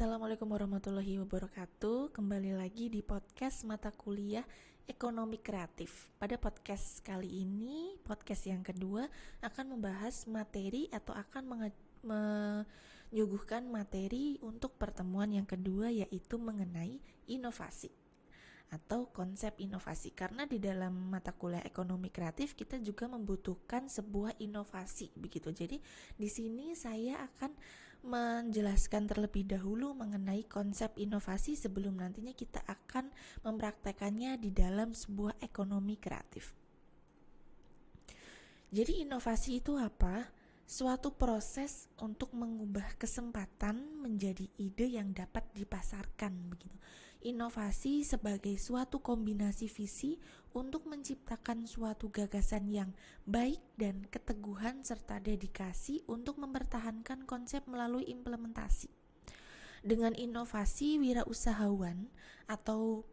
Assalamualaikum warahmatullahi wabarakatuh. Kembali lagi di podcast mata kuliah Ekonomi Kreatif. Pada podcast kali ini, podcast yang kedua akan membahas materi atau akan menyuguhkan materi untuk pertemuan yang kedua, yaitu mengenai inovasi atau konsep inovasi. Karena di dalam mata kuliah ekonomi kreatif kita juga membutuhkan sebuah inovasi begitu. Jadi di sini saya akan menjelaskan terlebih dahulu mengenai konsep inovasi sebelum nantinya kita akan mempraktekannya di dalam sebuah ekonomi kreatif. Jadi inovasi itu apa? Suatu proses untuk mengubah kesempatan menjadi ide yang dapat dipasarkan begitu. Inovasi sebagai suatu kombinasi visi untuk menciptakan suatu gagasan yang baik dan keteguhan serta dedikasi untuk mempertahankan konsep melalui implementasi. Dengan inovasi, wirausahawan atau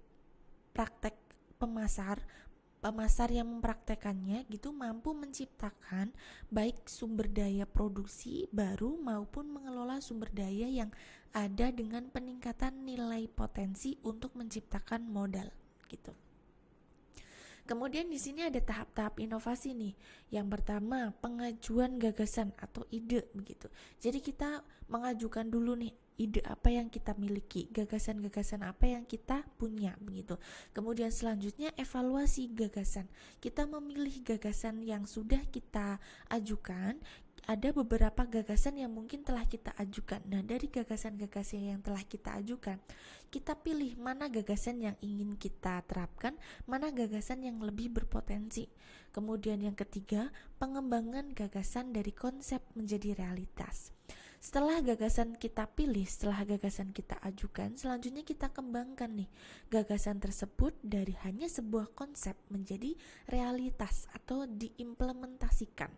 praktek pemasar yang mempraktekannya gitu mampu menciptakan baik sumber daya produksi baru maupun mengelola sumber daya yang ada dengan peningkatan nilai potensi untuk menciptakan modal gitu. Kemudian di sini ada tahap-tahap inovasi nih. Yang pertama, pengajuan gagasan atau ide begitu. Jadi kita mengajukan dulu nih ide apa yang kita miliki, gagasan-gagasan apa yang kita punya begitu. Kemudian selanjutnya evaluasi gagasan. Kita memilih gagasan yang sudah kita ajukan. Ada beberapa gagasan yang mungkin telah kita ajukan. Nah, dari gagasan-gagasan yang telah kita ajukan, kita pilih mana gagasan yang ingin kita terapkan, mana gagasan yang lebih berpotensi. Kemudian yang ketiga, pengembangan gagasan dari konsep menjadi realitas. Setelah gagasan kita pilih, setelah gagasan kita ajukan, selanjutnya kita kembangkan nih gagasan tersebut dari hanya sebuah konsep menjadi realitas atau diimplementasikan.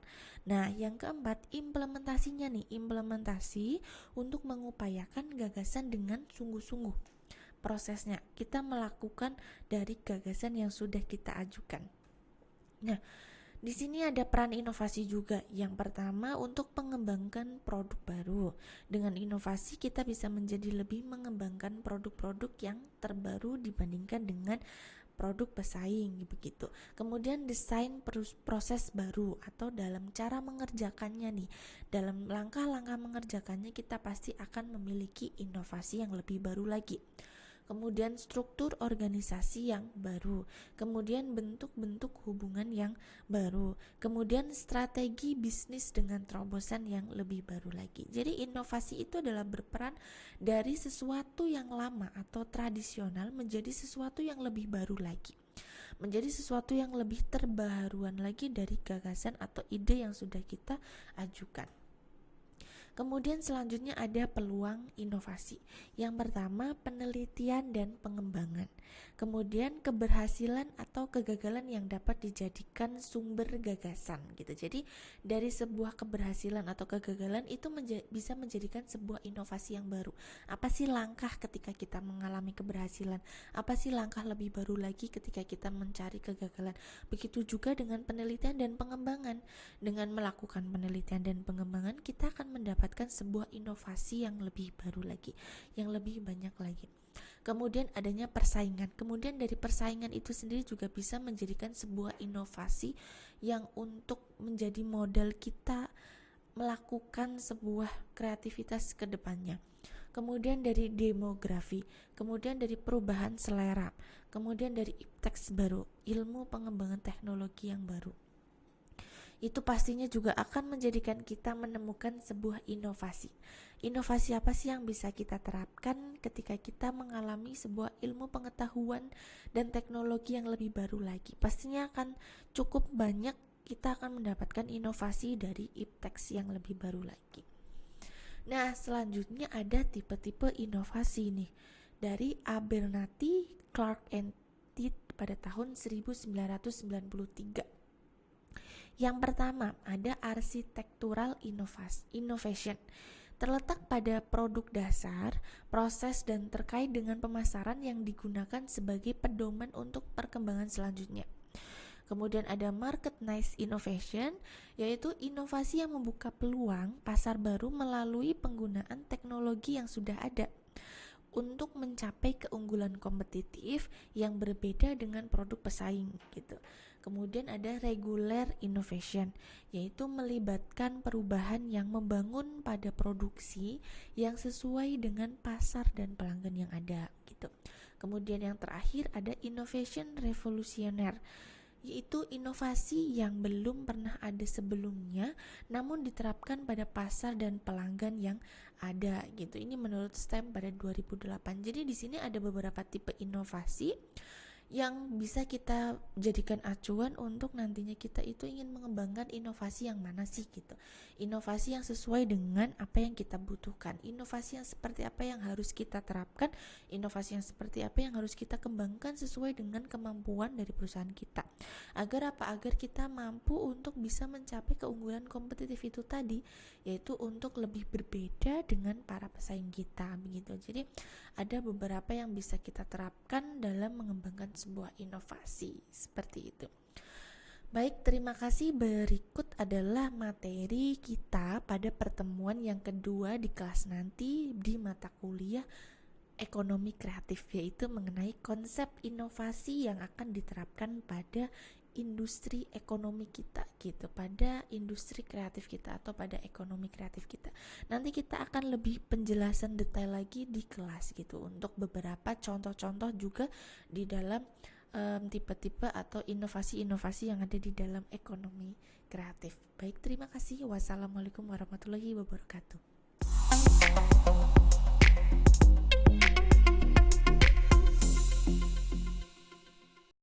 Nah, yang keempat, implementasinya nih, implementasi untuk mengupayakan gagasan dengan sungguh-sungguh. Prosesnya, kita melakukan dari gagasan yang sudah kita ajukan. Nah, di sini ada peran inovasi juga. Yang pertama, untuk mengembangkan produk baru. Dengan inovasi kita bisa menjadi lebih mengembangkan produk-produk yang terbaru dibandingkan dengan produk pesaing begitu. Kemudian desain proses baru atau dalam cara mengerjakannya nih. Dalam langkah-langkah mengerjakannya kita pasti akan memiliki inovasi yang lebih baru lagi. Kemudian struktur organisasi yang baru, kemudian bentuk-bentuk hubungan yang baru, kemudian strategi bisnis dengan terobosan yang lebih baru lagi. Jadi inovasi itu adalah berperan dari sesuatu yang lama atau tradisional menjadi sesuatu yang lebih baru lagi, menjadi sesuatu yang lebih terbaruan lagi dari gagasan atau ide yang sudah kita ajukan. Kemudian selanjutnya ada peluang inovasi. Yang pertama, penelitian dan pengembangan. Kemudian keberhasilan atau kegagalan yang dapat dijadikan sumber gagasan gitu. Jadi dari sebuah keberhasilan atau kegagalan itu bisa menjadikan sebuah inovasi yang baru. Apa sih langkah ketika kita mengalami keberhasilan? Apa sih langkah lebih baru lagi ketika kita mencari kegagalan? Begitu juga dengan penelitian dan pengembangan. Dengan melakukan penelitian dan pengembangan, kita akan mendapatkan sebuah inovasi yang lebih baru lagi, yang lebih banyak lagi. Kemudian adanya persaingan. Kemudian dari persaingan itu sendiri juga bisa menjadikan sebuah inovasi yang untuk menjadi modal kita melakukan sebuah kreativitas ke depannya. Kemudian dari demografi, kemudian dari perubahan selera, kemudian dari ipteks baru, ilmu pengembangan teknologi yang baru. Itu pastinya juga akan menjadikan kita menemukan sebuah inovasi. Inovasi apa sih yang bisa kita terapkan ketika kita mengalami sebuah ilmu pengetahuan dan teknologi yang lebih baru lagi? Pastinya akan cukup banyak kita akan mendapatkan inovasi dari ipteks yang lebih baru lagi. Nah, selanjutnya ada tipe-tipe inovasi nih. Dari Abernathy, Clark and Tit pada tahun 1993. Yang pertama, ada architectural innovation. Terletak pada produk dasar, proses dan terkait dengan pemasaran yang digunakan sebagai pedoman untuk perkembangan selanjutnya. Kemudian ada market niche innovation, yaitu inovasi yang membuka peluang pasar baru melalui penggunaan teknologi yang sudah ada. untuk mencapai keunggulan kompetitif yang berbeda dengan produk pesaing gitu. Kemudian ada regular innovation, yaitu melibatkan perubahan yang membangun pada produksi yang sesuai dengan pasar dan pelanggan yang ada gitu. Kemudian yang terakhir ada innovation revolusioner, yaitu inovasi yang belum pernah ada sebelumnya namun diterapkan pada pasar dan pelanggan yang ada gitu. Ini menurut STEM pada 2008. Jadi di sini ada beberapa tipe inovasi yang bisa kita jadikan acuan untuk nantinya kita itu ingin mengembangkan inovasi yang mana sih gitu. Inovasi yang sesuai dengan apa yang kita butuhkan, inovasi yang seperti apa yang harus kita terapkan, inovasi yang seperti apa yang harus kita kembangkan sesuai dengan kemampuan dari perusahaan kita. Agar apa? Agar kita mampu untuk bisa mencapai keunggulan kompetitif itu tadi, yaitu untuk lebih berbeda dengan para pesaing kita begitu. Jadi ada beberapa yang bisa kita terapkan dalam mengembangkan sebuah inovasi seperti itu. Baik, terima kasih. Berikut adalah materi kita pada pertemuan yang kedua di kelas nanti di mata kuliah ekonomi kreatif, yaitu mengenai konsep inovasi yang akan diterapkan pada industri ekonomi kita gitu, pada industri kreatif kita atau pada ekonomi kreatif kita. Nanti kita akan lebih penjelasan detail lagi di kelas gitu, untuk beberapa contoh-contoh juga di dalam tipe-tipe atau inovasi-inovasi yang ada di dalam ekonomi kreatif. Baik, terima kasih. Wassalamualaikum warahmatullahi wabarakatuh.